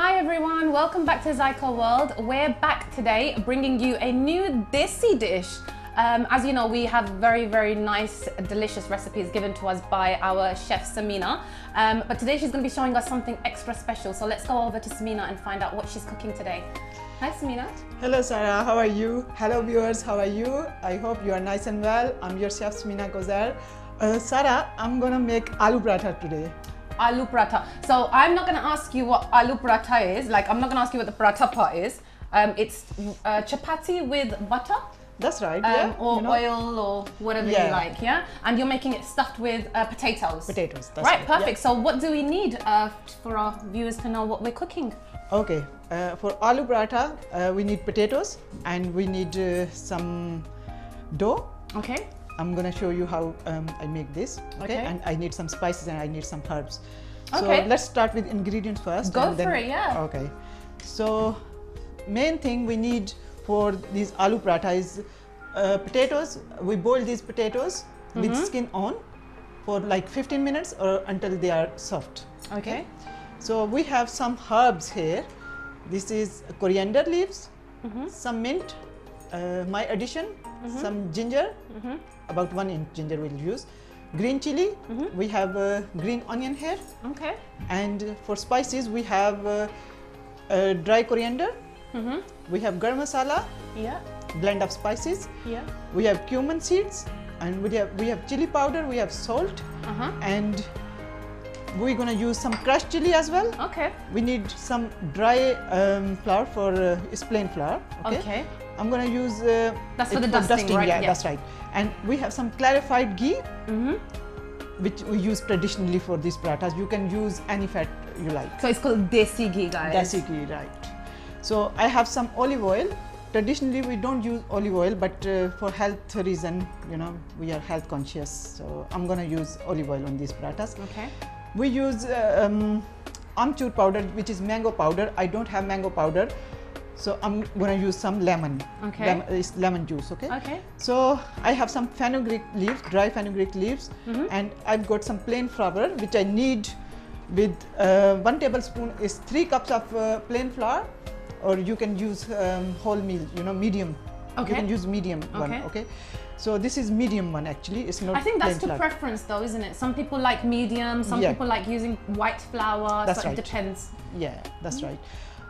Hi everyone, welcome back to Zaiqa World. We're back today bringing you a new desi dish. As you know, we have very nice, delicious recipes given to us by our chef Samina. But today she's going to be showing us something extra special. So let's go over to Samina and find out what she's cooking today. Hi Samina. Hello Sarah, how are you? Hello viewers, how are you? I hope you are nice and well. I'm your chef Samina Kouzar. Sarah, I'm gonna make aloo paratha today. Aloo paratha. So I'm not going to ask you what aloo paratha is. Like, I'm not going to ask you what the paratha part is. It's chapati with butter. That's right. Or oil or whatever you like, yeah? And you're making it stuffed with potatoes. Potatoes, that's right. Perfect. Yeah. So what do we need for our viewers to know what we're cooking? Okay, for aloo paratha, we need potatoes and we need some dough. Okay. I'm gonna show you how I make this. Okay. And I need some spices and I need some herbs. Okay. So let's start with ingredients first. Go for it, yeah. Okay. So main thing we need for these aloo paratha is potatoes. We boil these potatoes with skin on for like 15 minutes or until they are soft. Okay. So we have some herbs here. This is coriander leaves, some mint, my addition, some ginger, about 1 inch ginger we'll use, green chili, we have green onion here. Okay. And for spices we have dry coriander, we have garam masala, blend of spices, we have cumin seeds, and we have chili powder, we have salt, and we're gonna use some crushed chili as well. Okay. We need some dry flour for it's plain flour. Okay. I'm gonna use that's for the dusting, right? Yeah, that's right. And we have some clarified ghee, which we use traditionally for these parathas. You can use any fat you like. So it's called desi ghee, guys. Desi ghee, right. So I have some olive oil. Traditionally we don't use olive oil, but for health reason, you know, we are health conscious. So I'm gonna use olive oil on these parathas. Okay. We use amchur powder, which is mango powder. I don't have mango powder, so I'm gonna use some lemon. Okay. It's lemon juice. Okay. Okay. So I have some fenugreek leaves, dry fenugreek leaves, and I've got some plain flour, which I need with 1 tablespoon is 3 cups of plain flour, or you can use wholemeal, you know, medium. Okay. You can use medium one. Okay. So this is medium one actually. It's not. I think that's to plain flour. preference though, isn't it? Some people like medium, some people like using white flour. That's so right. It depends. Yeah, that's right.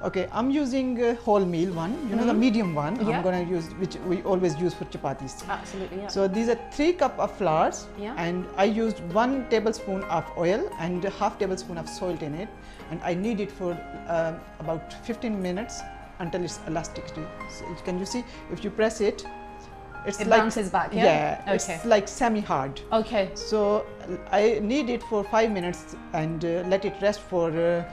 Okay, I'm using wholemeal one, you know, the medium one. I'm gonna use, which we always use for chapatis. Absolutely, yeah. So these are 3 cups of flours, and I used 1 tablespoon of oil and ½ tablespoon of salt in it, and I knead it for about 15 minutes until it's elastic. So can you see? If you press it, it bounces back. Yeah. Okay. It's like semi-hard. Okay. So I knead it for 5 minutes and let it rest for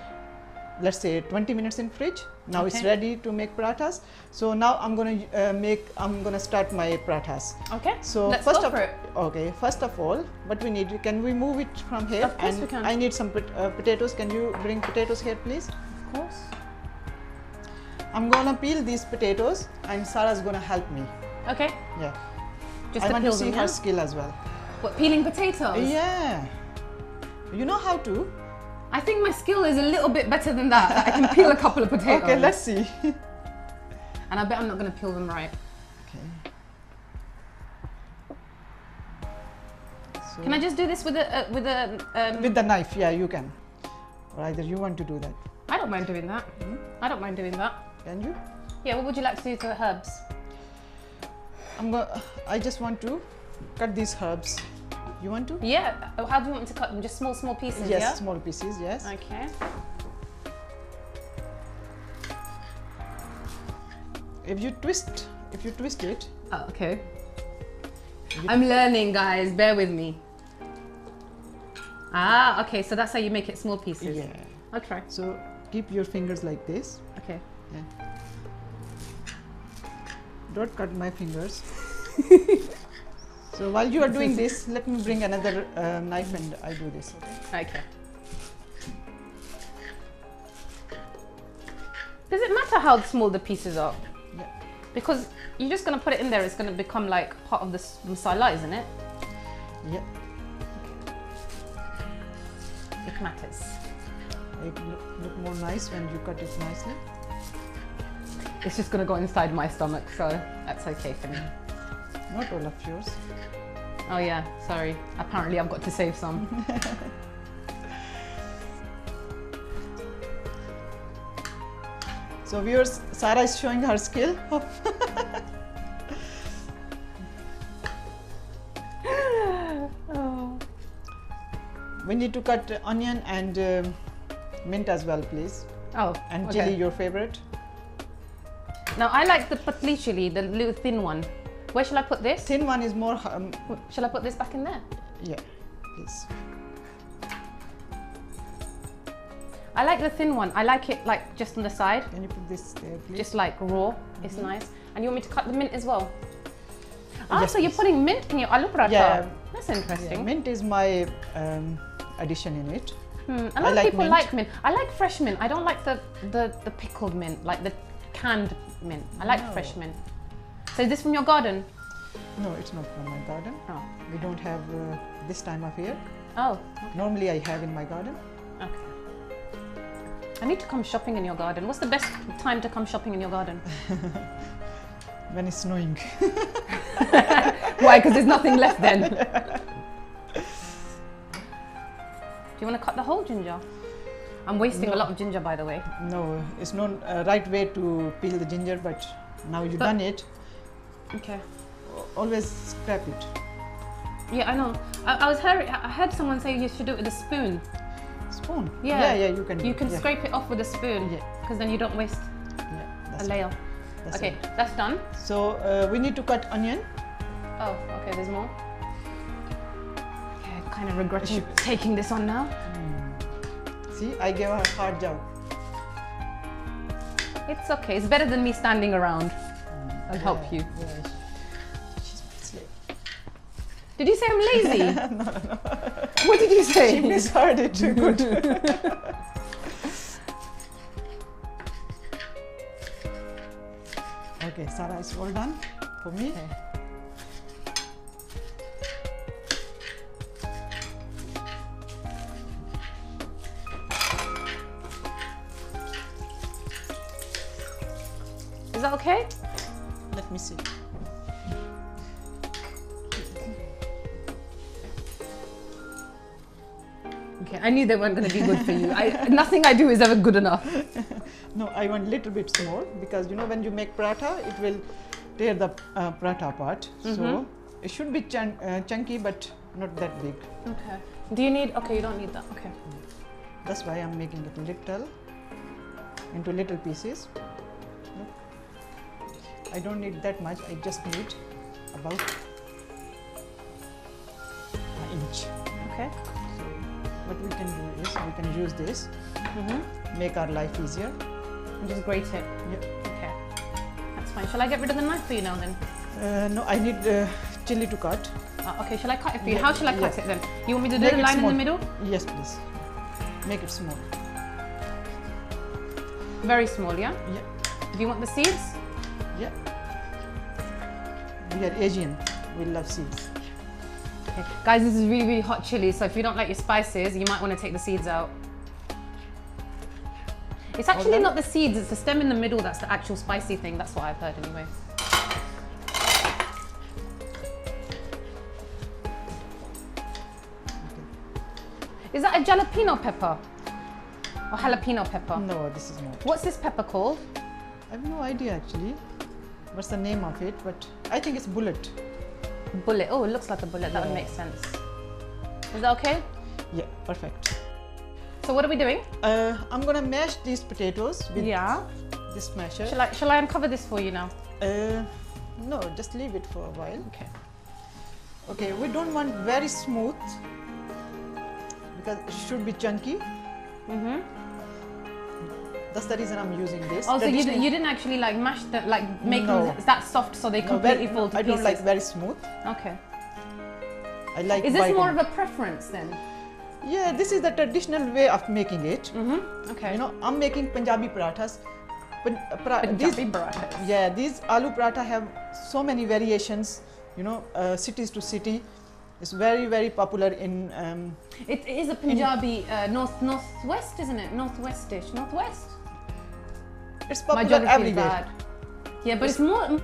let's say 20 minutes in fridge. Now it's ready to make parathas. So now I'm gonna start my parathas. Okay. So let's first go for it. Okay, first of all, what we need, can we move it from here? Of course we can. I need some potatoes. Can you bring potatoes here, please? Of course. I'm gonna peel these potatoes and Sarah's gonna help me. Okay. Yeah. Just I to want peel to see them, her skill as well. What, peeling potatoes? Yeah. You know how to? I think my skill is a little bit better than that. I can peel a couple of potatoes. Okay, let's see. And I bet I'm not going to peel them right. Okay. So Can I just do this with a with the knife? Yeah, you can. Or either you want to do that. I don't mind doing that. I don't mind doing that. Can you? Yeah. What would you like to do to the herbs? I just want to cut these herbs. You want to? Yeah. How do you want me to cut them? Just small pieces. Yes, yeah? small pieces. Yes. Okay. If you twist it. Oh, okay. I'm learning, guys. Bear with me. Ah, okay. So that's how you make it small pieces. Yeah. Okay. So keep your fingers like this. Okay. Yeah. Don't cut my fingers. So while you are doing this, let me bring another knife and I do this. Okay. Does it matter how small the pieces are? Yeah. Because you're just going to put it in there, it's going to become like part of the masala, isn't it? Yeah. It matters. It look more nice when you cut it nicely. It's just gonna go inside my stomach, so that's okay for me. Not all of yours. Oh yeah, sorry. Apparently I've got to save some. So viewers, Sarah is showing her skill of Oh. We need to cut onion and mint as well, please. Oh, And okay. chili, your favorite. Now I like the patli chili, the little thin one. Where shall I put this? Thin one is more. Shall I put this back in there? Yeah, please. I like the thin one. I like it like just on the side, Can you put this there, please? just like raw. It's nice. And you want me to cut the mint as well? Ah, Yes, so you're please. putting mint in your aloo paratha? Yeah. That's Yeah, interesting. mint is my addition in it. A lot of like people mint. like mint. I like fresh mint. I don't like the pickled mint, like the canned mint. I like No. fresh mint. So is this from your garden? No, it's not from my garden. Oh. We don't have this time of year. Oh, Normally I have in my garden. okay. I need to come shopping in your garden. What's the best time to come shopping in your garden? When it's snowing. Why? Because there's nothing left then. Do you want to cut the whole ginger? I'm wasting a lot of ginger, by the way. No, it's not right way to peel the ginger, but now you've done it. Okay. Always scrap it. Yeah, I know. I heard someone say you should do it with a spoon. Spoon. Yeah. Yeah, you can. You can yeah. scrape it off with a spoon. Yeah. Because then you don't waste Yeah, a that's layer. That's Okay, it. that's done. So we need to cut onion. Oh, okay, there's more. Okay, I'm kind of regretting taking this on now. See, I gave her a hard job. It's okay, it's better than me standing around. I'll help you. Yeah, she's my slave. Did you say I'm lazy? No. What did you say? She misheard it. Good. Okay, Sarah, it's all done for me. Okay. Is that okay? Let me see. Okay, I knew they weren't going to be good for you. Nothing I do is ever good enough. No, I want little bit small because you know when you make paratha, it will tear the paratha apart. So it should be chunky, but not that big. Okay. Do you need? Okay, you don't need that. Okay. That's why I'm making it little into little pieces. Look. I don't need that much. I just need about an inch. Okay. So what we can do is we can use this, make our life easier. And just grate it. Yeah. Okay. That's fine. Shall I get rid of the knife for you now then? No, I need chili to cut. Okay, shall I cut it for you? Yeah, How shall I cut yeah. it then? You want me to do Make the it line in small. the middle? Yes, please. Make it small. Very small, yeah? Yeah. Do you want the seeds? Yeah. We are Asian. We love seeds. Okay. Guys, this is really, really hot chili, so if you don't like your spices, you might want to take the seeds out. It's actually done? not the seeds, it's the stem in the middle that's the actual spicy thing. That's what I've heard anyway. Is that a jalapeno pepper? Or jalapeno pepper? No, this is not. What's this pepper called? I have no idea actually. What's the name of it? But I think it's bullet. Bullet. Oh, it looks like a bullet. That would Yeah. make sense. Is that okay? Yeah, perfect. So what are we doing? I'm gonna mash these potatoes with this masher. Shall I uncover this for you now? No, just leave it for a while. Okay. Okay, we don't want very smooth because it should be chunky. That's the reason I'm using this. Oh, so you Traditionally- didn't actually like mash them, like make No. them that soft so they No, completely fall to I pieces? don't like very smooth. Okay. I like. Is this biting. more of a preference then? Yeah, this is the traditional way of making it. Okay. You know, I'm making Punjabi parathas. Punjabi parathas. Yeah, these aloo paratha have so many variations. You know, cities to city. It's very popular in. It is a Punjabi northwest, isn't it? Northwest. It's popular everywhere. Yeah, but it's more.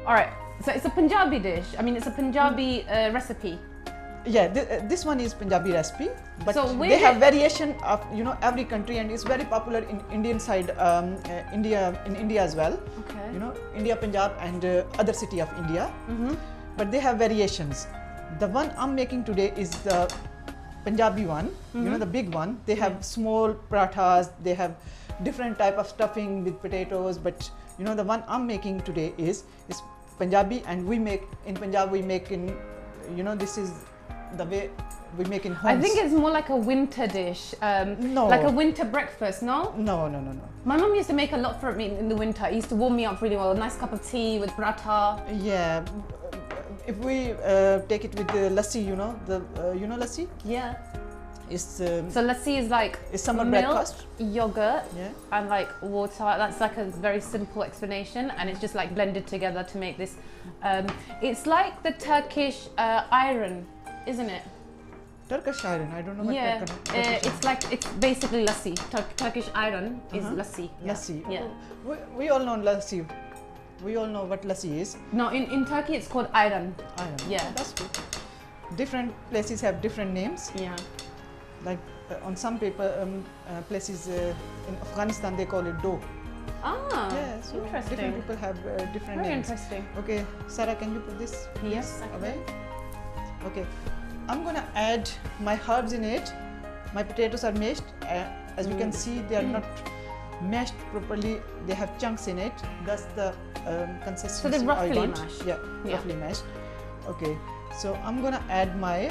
All right. So it's a Punjabi dish. I mean, it's a Punjabi recipe. Yeah, this one is Punjabi recipe, but so they have variation of every country, and it's very popular in Indian side, in India as well. Okay. India, Punjab, and other city of India. But they have variations. The one I'm making today is the Punjabi one. The big one. They have small parathas. They have different type of stuffing with potatoes. But the one I'm making today is Punjabi, and we make in Punjab. We make in this is the way we make in homes. I think it's more like a winter dish. No. Like a winter breakfast, no? No. My mum used to make a lot for me in the winter. It used to warm me up really well. A nice cup of tea with paratha. Yeah. If we take it with the lassi, lassi? Yeah. It's so lassi is like summer milk, breakfast, yogurt, and like water. That's like a very simple explanation, and it's just like blended together to make this. It's like the Turkish ayran, isn't it? Turkish ayran. I don't know what. Yeah, it's basically lassi. Turkish ayran is lassi. Yeah. Lassi. Yeah. We all know lassi. We all know what lassi is. No, in Turkey it's called ayran. Ayran. Yeah. That's good. Different places have different names. Yeah. Like on some places in Afghanistan they call it dough. Ah, yeah, so interesting. Different people have different Very names. interesting. Okay, Sarah, can you put this away? Okay, I'm gonna add my herbs in it. My potatoes are mashed. As you can see, they are not mashed properly. They have chunks in it. That's the consistency. So they're roughly I want. mashed. Yeah, roughly mashed. Okay, so I'm gonna add my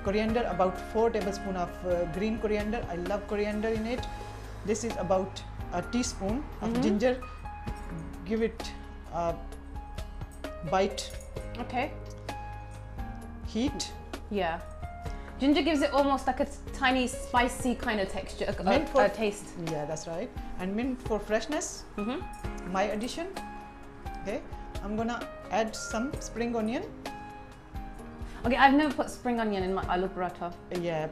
coriander, about 4 tablespoons of green coriander. I love coriander in it. This is about a teaspoon of ginger. Give it a bite. Okay. Heat. Yeah. Ginger gives it almost like a tiny spicy kind of texture, taste. Yeah, that's right. And mint for freshness. My addition. Okay. I'm gonna add some spring onion. Okay, I've never put spring onion in my aloo paratha. Yeah,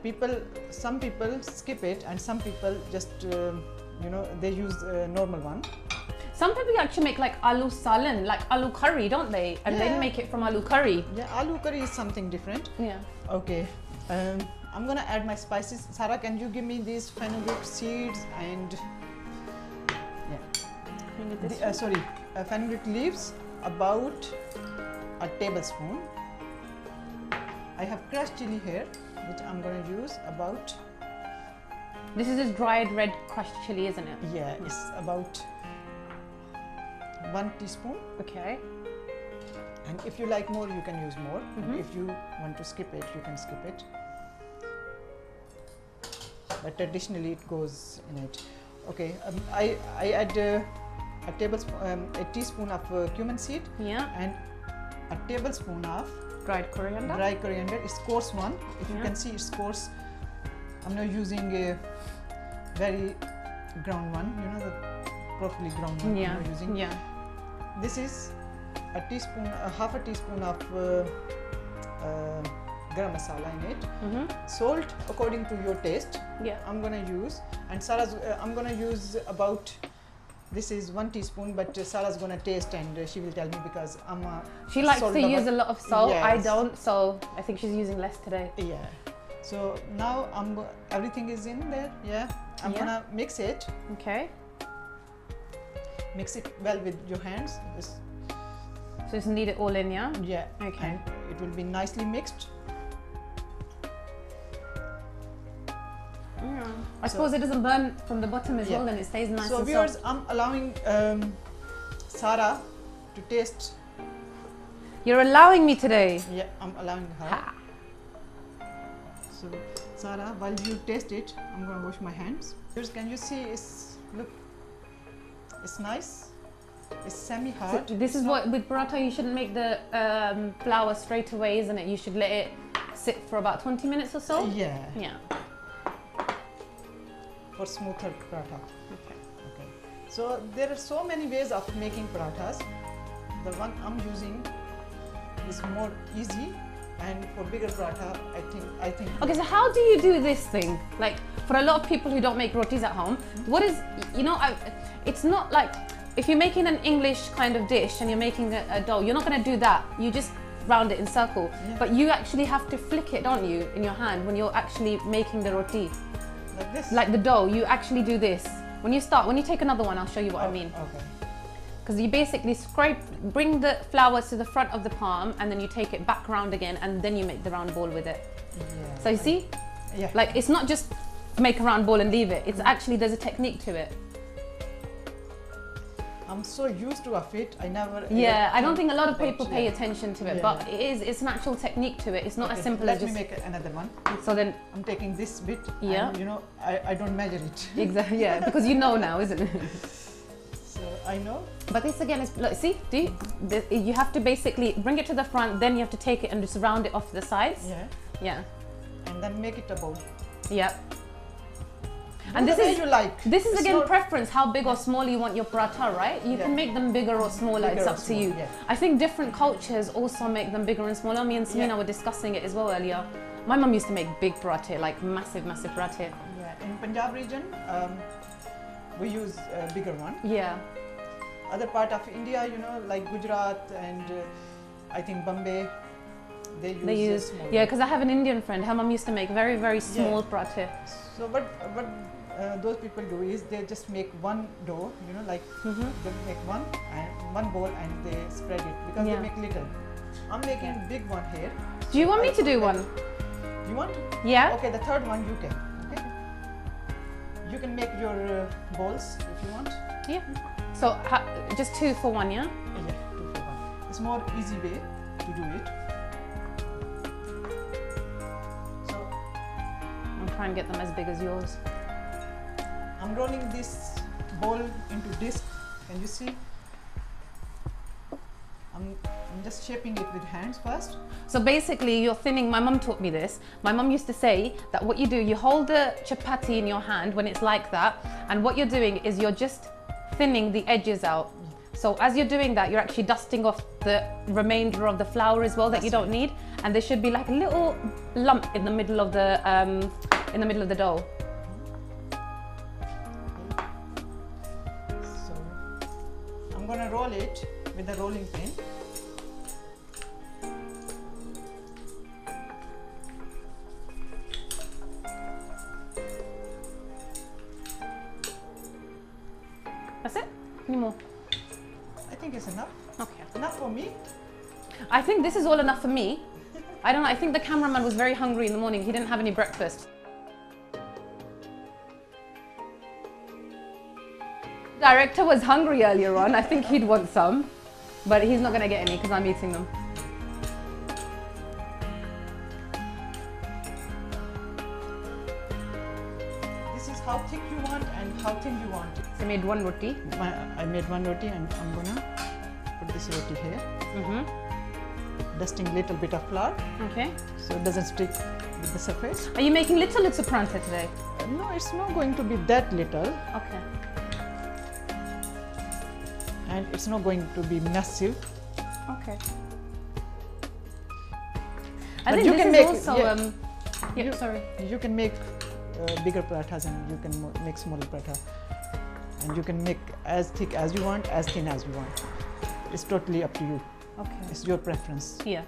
some people skip it, and some people just, they use normal one. Some people actually make like aloo salan, like aloo curry, don't they? And they make it from aloo curry. Yeah, aloo curry is something different. Yeah. Okay, I'm gonna add my spices. Sarah, can you give me these fenugreek seeds and fenugreek leaves, about a tablespoon. I have crushed chili here, which I'm going to use about. This is just dried red crushed chili, isn't it? Yeah, it's about 1 teaspoon. Okay. And if you like more, you can use more. And if you want to skip it, you can skip it. But traditionally, it goes in it. Okay, I add a teaspoon of cumin seed. Yeah. And a tablespoon of dried coriander. Dry coriander is coarse one. If you can see, it's coarse. I'm not using a very ground one. The properly ground one. Yeah. I'm not using. Yeah. This is a teaspoon, half a teaspoon of garam masala in it. Salt according to your taste. Yeah. I'm gonna use, and Sarah's. I'm gonna use about. This is 1 teaspoon, but Sarah's gonna taste and she will tell me, because I'm a She likes to use a lot of salt. Yes. I don't, so I think she's using less today. Yeah. So now everything is in there. Yeah. I'm gonna mix it. Okay. Mix it well with your hands. So just knead it all in, yeah? Yeah. Okay. And it will be nicely mixed. I suppose it doesn't burn from the bottom as well, and it stays nice. So and viewers, soft. I'm allowing Sarah to taste. You're allowing me today. Yeah, I'm allowing her. So Sarah, while you taste it, I'm going to wash my hands. Viewers, can you see? It's nice. It's semi-hard. So this is what with paratha you shouldn't make the flour straight away, isn't it? You should let it sit for about 20 minutes or so. Yeah. Yeah. For smoother paratha. Okay. So there are so many ways of making parathas. The one I'm using is more easy. And for bigger paratha, I think. Okay, so how do you do this thing? Like for a lot of people who don't make rotis at home, what is, it's not like if you're making an English kind of dish and you're making a dough, you're not going to do that. You just round it in circle. Yeah. But you actually have to flick it, don't you, in your hand when you're actually making the roti. Like this? Like the dough, you actually do this. When you take another one, I'll show you what I mean. Okay. Because you basically bring the flour to the front of the palm and then you take it back round again and then you make the round ball with it. Yeah, so you see? Yeah. Like it's not just make a round ball and leave it. It's actually, there's a technique to it. I'm so used to it, I never... Yeah, I don't think a lot of people pay attention to it, but it's an actual technique to it. It's not as simple as just... Let me make another one. So then... I'm taking this bit, yeah. And I don't measure it. Exactly, yeah, because you know now, isn't it? So I know. But this again is, look, see, you have to basically bring it to the front, then you have to take it and just round it off to the sides. Yeah. Yeah. And then make it a bowl. Yeah. And this is again preference, how big or small you want your paratha, right? You can make them bigger or smaller, it's up to you. Yeah. I think different cultures also make them bigger and smaller. Me and Samina were discussing it as well earlier. My mum used to make big paratha, like massive paratha. Yeah, in Punjab region, we use a bigger one. Yeah. Other part of India, like Gujarat and I think Bombay, they use small. Yeah, because I have an Indian friend, her mum used to make very, very small paratha. So what those people do is they just make one dough, like they make one bowl and they spread it because they make little. I'm making big one here. Do you want me to do one? You want? Yeah. Okay, the third one you can. Okay. You can make your balls if you want. Yeah. So just 2 for 1, yeah? Yeah, 2 for 1. It's more easy way to do it. So I'm trying to get them as big as yours. I'm rolling this ball into disc. Can you see? I'm just shaping it with hands first. So basically you're thinning, my mum taught me this. My mum used to say that what you do, you hold the chapati in your hand when it's like that, and what you're doing is you're just thinning the edges out. So as you're doing that, you're actually dusting off the remainder of the flour as well that you don't need, and there should be like a little lump in the middle of the dough. So I'm gonna roll it with the rolling pin. That's it? Any more? I think it's enough. Okay. Enough for me? I think this is all enough for me. I don't know, I think the cameraman was very hungry in the morning. He didn't have any breakfast. Director was hungry earlier on. I think he'd want some, but he's not going to get any because I'm eating them. This is how thick you want and how thin you want. So I made 1 roti. I made 1 roti and I'm gonna put this roti here. Dusting little bit of flour. Okay. So it doesn't stick with the surface. Are you making little paratha today? No, it's not going to be that little. Okay. And it's not going to be massive. Okay. I think you can make also sorry. You can make bigger parathas and you can make smaller paratha, and you can make as thick as you want, as thin as you want. It's totally up to you. Okay. It's your preference. Yeah.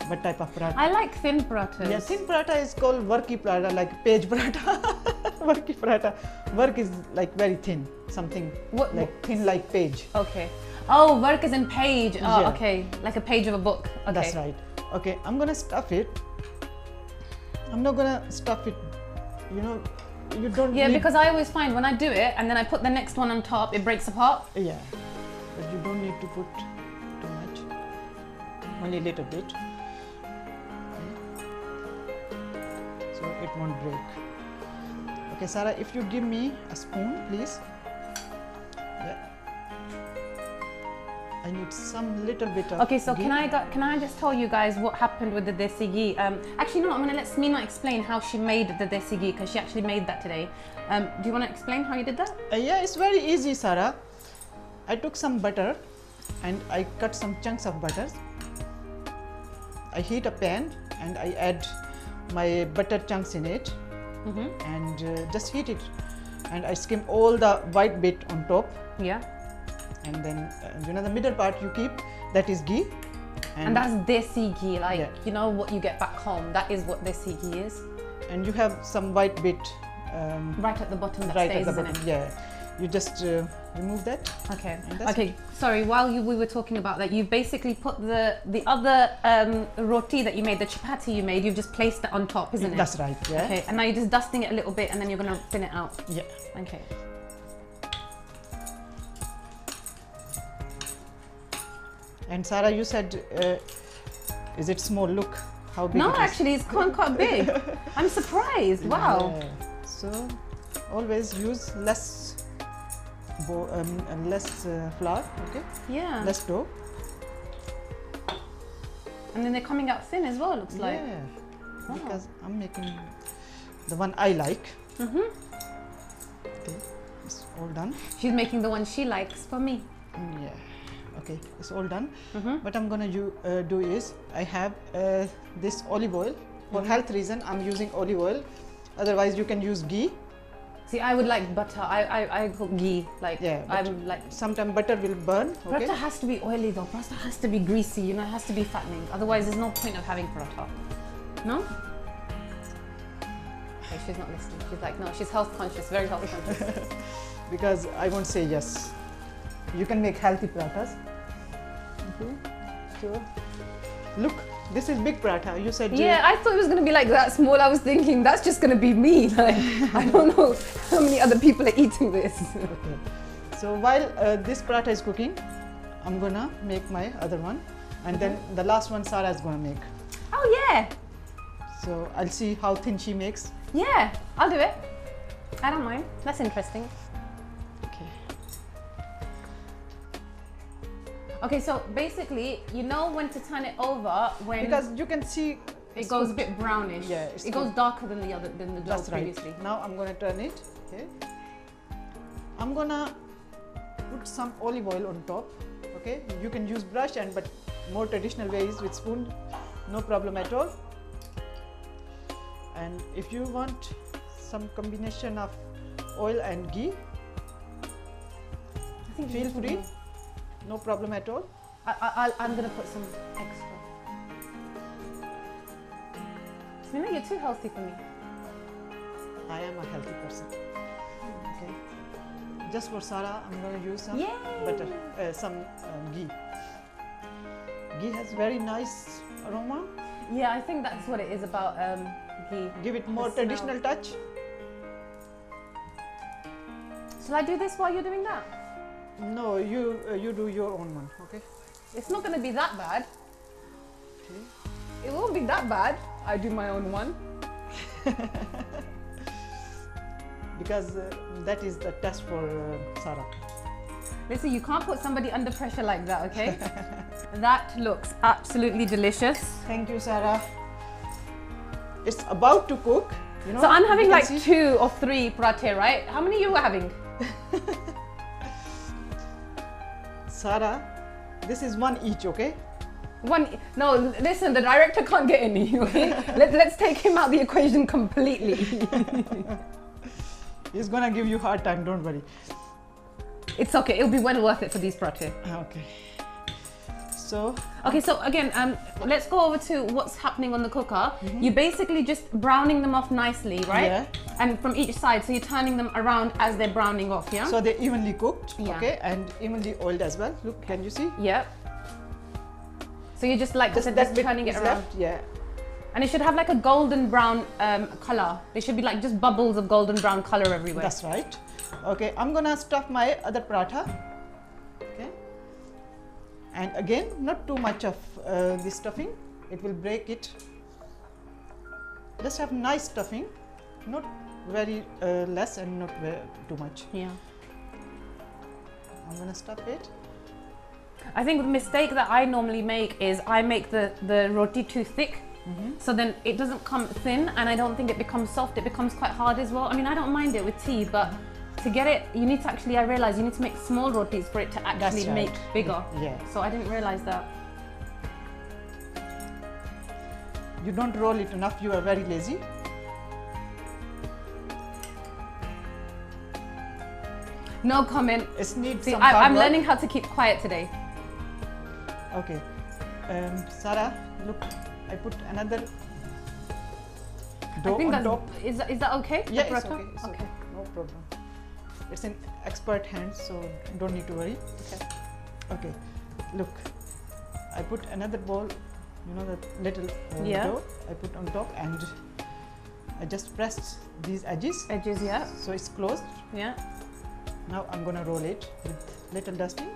What type of paratha? I like thin parathas. Yeah, thin paratha is called worky paratha, like page paratha. Worky paratha. Work is like very thin, something thin like page. Okay. Oh, work is in page. Oh, yeah. Okay. Like a page of a book. Okay. That's right. Okay, I'm gonna stuff it. I'm not gonna stuff it, you don't Yeah, need... because I always find when I do it and then I put the next one on top, it breaks apart. Yeah, but you don't need to put too much, only a little bit. So it won't break. Okay, Sarah, if you give me a spoon, please. Yeah. I need some little bit of Okay, so ghee. can I just tell you guys what happened with the desi ghee? Actually, no, I'm going to let Samina explain how she made the desi ghee because she actually made that today. Do you want to explain how you did that? Yeah, it's very easy, Sarah. I took some butter and I cut some chunks of butter. I heat a pan and I add my butter chunks in it, and just heat it, and I skim all the white bit on top. Yeah. And then you know the middle part you keep, that is ghee. And that's desi ghee, like you know what you get back home. That is what desi ghee is. And you have some white bit right at the bottom that right stays, at the isn't bottom. it? Yeah. You just remove that. Okay. Okay. It. Sorry. While we were talking about that, you basically put the other roti that you made, the chapati you made. You've just placed it on top, isn't it? That's right. Yeah. Okay. And now you're just dusting it a little bit, and then you're gonna thin it out. Yeah. Okay. And Sarah, you said, is it small? Look how big. No, it is. actually, it's quite big. I'm surprised. Wow. Yeah. So always use less flour, okay? Yeah. Less dough. And then they're coming out thin as well, looks like. Yeah. Wow. Because I'm making the one I like. Okay, it's all done. She's making the one she likes for me. Yeah. Okay, it's all done. What I'm gonna do is I have this olive oil. For health reason, I'm using olive oil. Otherwise, you can use ghee. See, I would like butter. I cook ghee. Like, Yeah, I'm like. Sometimes butter will burn. Okay. Paratha has to be oily though. Paratha has to be greasy. You know, it has to be fattening. Otherwise, there's no point of having paratha. No? Okay, she's not listening. She's like, no, she's health conscious, very health conscious. Because I won't say yes. You can make healthy parathas. Okay. So, look, this is big paratha. You said. Yeah, I thought it was going to be like that small. I was thinking that's just going to be me. Like, I don't know how many other people are eating this. Okay. So while this paratha is cooking, I'm gonna make my other one, and then the last one Sarah is gonna make. Oh yeah. So I'll see how thin she makes. Yeah, I'll do it. I don't mind. That's interesting. Okay. Okay, so basically, you know when to turn it over when Because you can see it goes a bit brownish. Yeah, it goes darker than the dough That's right. previously. Now I'm gonna turn it. Okay. I'm gonna put some olive oil on top. Okay. You can use brush but more traditional way is with spoon. No problem at all. And if you want some combination of oil and ghee, I think feel free. No problem at all. I'm gonna put some extra. Samina, you're too healthy for me. I am a healthy person. Okay. Just for Sarah, I'm going to use some butter, some ghee. Ghee has very nice aroma. Yeah, I think that's what it is about ghee. Give it more traditional touch. Shall I do this while you're doing that? No, you do your own one, okay? It's not going to be that bad. Okay. It won't be that bad. I do my own one. Because that is the test for Sarah. Listen, you can't put somebody under pressure like that, okay? That looks absolutely delicious. Thank you, Sarah. It's about to cook. You know, so I'm having like see. 2 or 3 parathe, right? How many you were having? Sarah, this is one each, okay? No, listen, the director can't get any, okay? Let's take him out the equation completely. He's gonna give you a hard time, don't worry. It's okay, it'll be well worth it for these parathe. Okay. So. Okay, so again, let's go over to what's happening on the cooker. You're basically just browning them off nicely, right? Yeah. And from each side, so you're turning them around as they're browning off, yeah? So they're evenly cooked, Yeah. okay, and evenly oiled as well. Look, can you see? Yep. So you're just like just turning it around. Left, yeah. And it should have like a golden brown color. There should be like just bubbles of golden brown color everywhere. That's right. Okay, I'm gonna stuff my other paratha. Okay. And again, not too much of this stuffing. It will break it. Just have nice stuffing, not very less and not very too much. Yeah. I'm gonna stuff it. I think the mistake that I normally make is I make the roti too thick. So then it doesn't come thin, and I don't think it becomes soft. It becomes quite hard as well. I mean, I don't mind it with tea, but to get it, you need to actually, I realize you need to make small rotis for it to actually make bigger. Yeah. So I didn't realize that. you don't roll it enough, you are very lazy. No comment. It needs See, some hard I'm work. learning how to keep quiet today. Okay. Sarah, look, I put another dough on top. Is that okay? Yeah, The it's paratha? okay. It's okay. No problem. It's in expert hands, so don't need to worry. Okay. Okay. Look, I put another ball, you know, that little dough I put on top, and I just pressed these edges. Edges, yeah. So it's closed. Yeah. Now I'm gonna roll it with little dusting.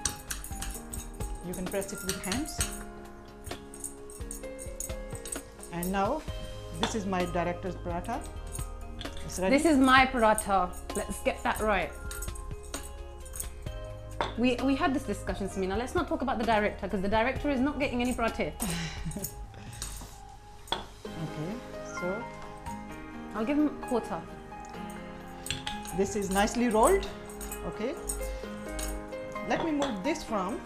You can press it with hands. And now this is my director's paratha. It's ready. This is my paratha. Let's get that right. We had this discussion, Samina. Let's not talk about the director because the director is not getting any paratha. Okay, so I'll give him a quarter. this is nicely rolled. Okay, let me move this from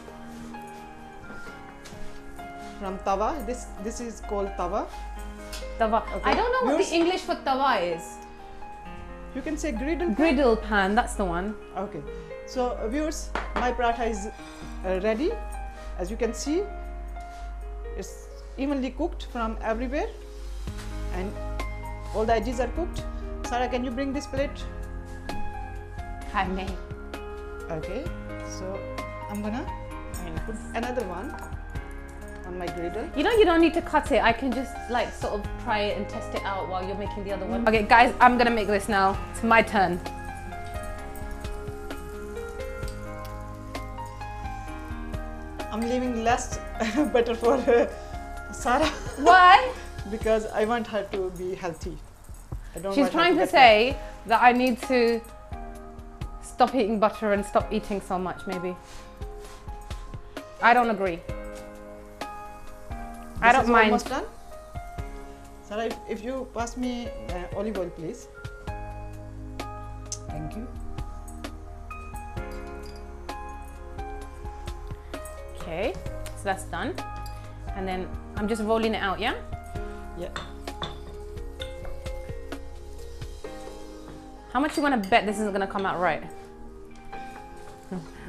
tawa. This is called tawa. Tawa. Okay. I don't know what Yours? the English for tawa is. You can say griddle. Griddle pan, that's the one. Okay, so viewers, my paratha is ready. As you can see, it's evenly cooked from everywhere, and all the edges are cooked. Sarah, can you bring this plate? I may. Okay, so I'm gonna put another one on my griddle. You know you don't need to cut it. I can just like sort of try it and test it out while you're making the other one. Okay guys, I'm gonna make this now. It's my turn. I'm leaving less butter for Sarah. Why? Because I want her to be healthy. I don't She's want her trying to get say that I need to stop eating butter and stop eating so much, maybe. I don't agree. I don't mind. Almost done. Sarah, if you pass me olive oil, please. Thank you. Okay, so that's done. And then I'm just rolling it out, yeah? Yeah. How much you want to bet this isn't going to come out right?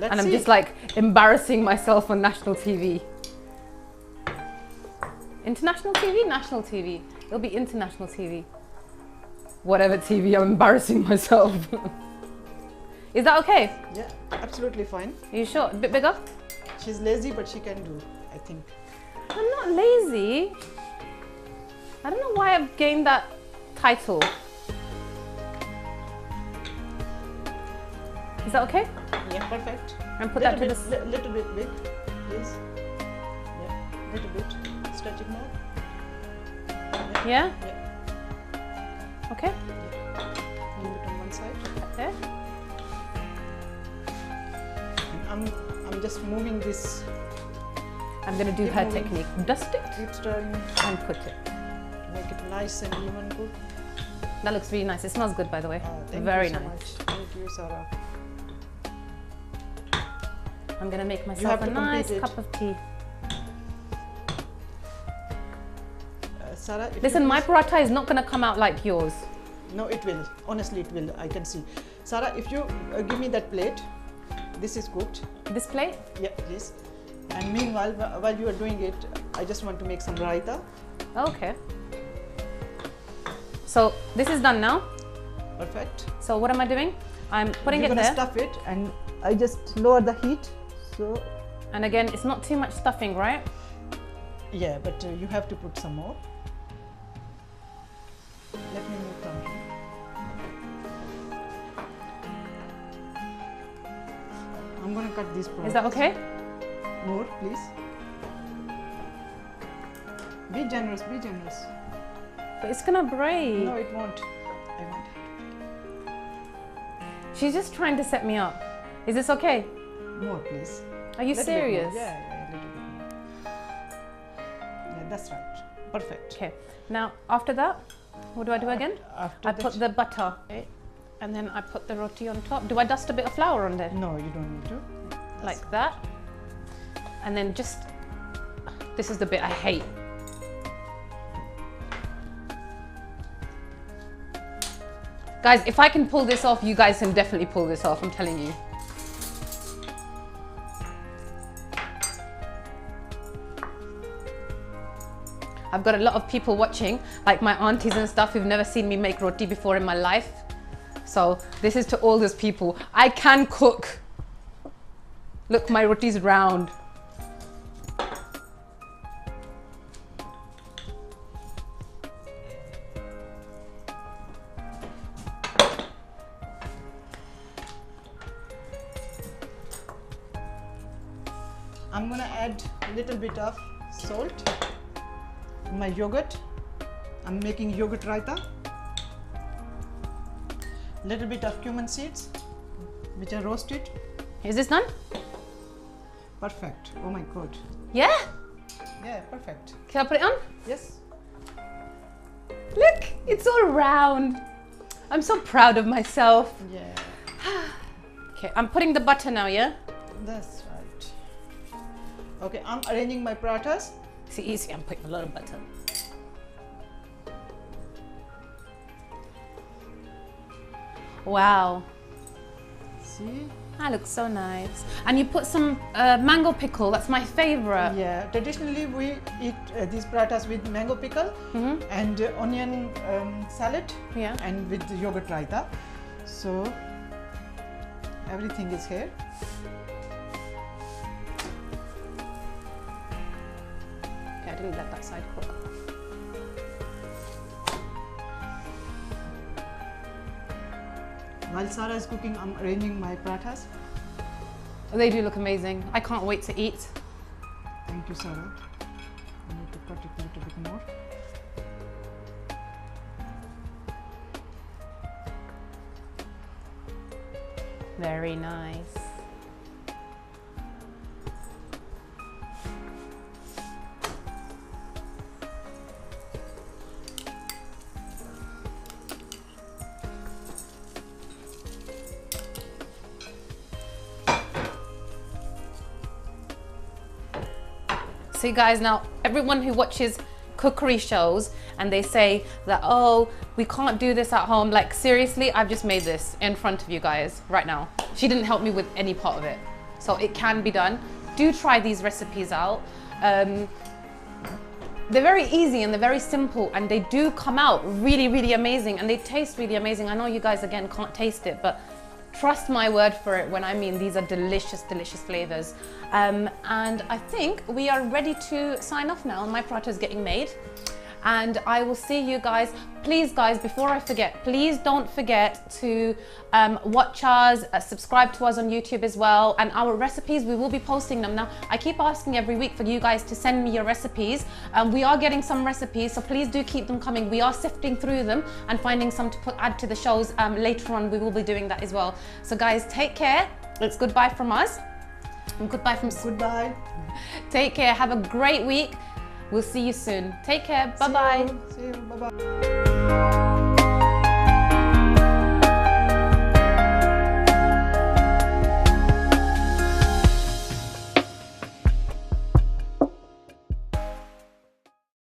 Let's And I'm see. just like embarrassing myself on national TV. International TV? National TV. It'll be international TV. Whatever TV, I'm embarrassing myself. Is that okay? Yeah, absolutely fine. Are you sure? A bit bigger? She's lazy, but she can do, I think. I'm not lazy. I don't know why I've gained that title. Is that okay? Yeah, perfect. And put that to this. Little bit big, please. Yeah, little bit. Stretch it more. Yeah? Yeah. Okay. Leave it on one side. There. And I'm just moving this. I'm gonna do Keep her moving. technique. Dust it Keep stirring. and put it. Make it nice and even good. That looks really nice. It smells good, by the way. Thank Very you so nice. much. Thank you, Sarah. I'm gonna make have myself a to nice complete it. cup of tea. Sarah, if Listen, you my please- paratha is not gonna come out like yours. No, it will. Honestly, it will. I can see. Sarah, if you give me that plate, this is cooked. This plate? Yeah, please. And meanwhile, while you are doing it, I just want to make some raita. Okay. So this is done now. Perfect. So what am I doing? I'm putting You're it gonna there. stuff it, and I just lower the heat. So And again, it's not too much stuffing, right? yeah, but you have to put some more. Let me move from here. I'm gonna cut these parts. Is that okay? More, please. Be generous. Be generous. But it's gonna break. No, it won't. I won't. She's just trying to set me up. Is this okay? More, please. Are you Little bit more. serious? Yeah, a little bit more. Yeah, that's right. Perfect. Okay. Now, after that, what do I do again? After I that- put the butter, okay, and then I put the roti on top. Do I dust a bit of flour on there? No, you don't need to. Like that. And then just, this is the bit I hate. Guys, if I can pull this off, you guys can definitely pull this off, I'm telling you. I've got a lot of people watching, like my aunties and stuff, who've never seen me make roti before in my life. So this is to all those people. I can cook. Look, my roti's round. I'm gonna add a little bit of salt. My yogurt. I'm making yogurt raita. Little bit of cumin seeds, which are roasted. Is this done? Perfect. Oh my god. Yeah? Yeah, perfect. Can I put it on? Yes. Look, it's all round. I'm so proud of myself. Yeah. Okay, I'm putting the butter now, yeah? That's right. Okay, I'm arranging my parathas. See, I'm putting a lot of butter. Wow. See? That looks so nice. And you put some mango pickle, that's my favorite. Yeah, traditionally we eat these parathas with mango pickle and onion salad and with the yogurt raita. So everything is here. Okay, I didn't let that side cook. While Sarah is cooking, I'm arranging my parathas. They do look amazing. I can't wait to eat. Thank you, Sarah. I need to cut it a little bit more. Very nice. So you guys, now everyone who watches cookery shows and they say that, oh, we can't do this at home, like seriously, I've just made this in front of you guys right now. She didn't help me with any part of it, so it can be done. Do try these recipes out. They're very easy and they're very simple, and they do come out really, really amazing, and they taste really amazing. I know you guys again can't taste it, but trust my word for it when I mean these are delicious, delicious flavors. And I think we are ready to sign off now. My paratha is getting made, and I will see you guys. Please guys, before I forget, please don't forget to watch us, subscribe to us on YouTube as well, and our recipes, we will be posting them. Now, I keep asking every week for you guys to send me your recipes. We are getting some recipes, so please do keep them coming. We are sifting through them and finding some to add to the shows. Later on, we will be doing that as well. So guys, take care. It's goodbye from us. And goodbye from... Goodbye. Take care. Have a great week. We'll see you soon. Take care. Bye-bye. See you. Bye-bye.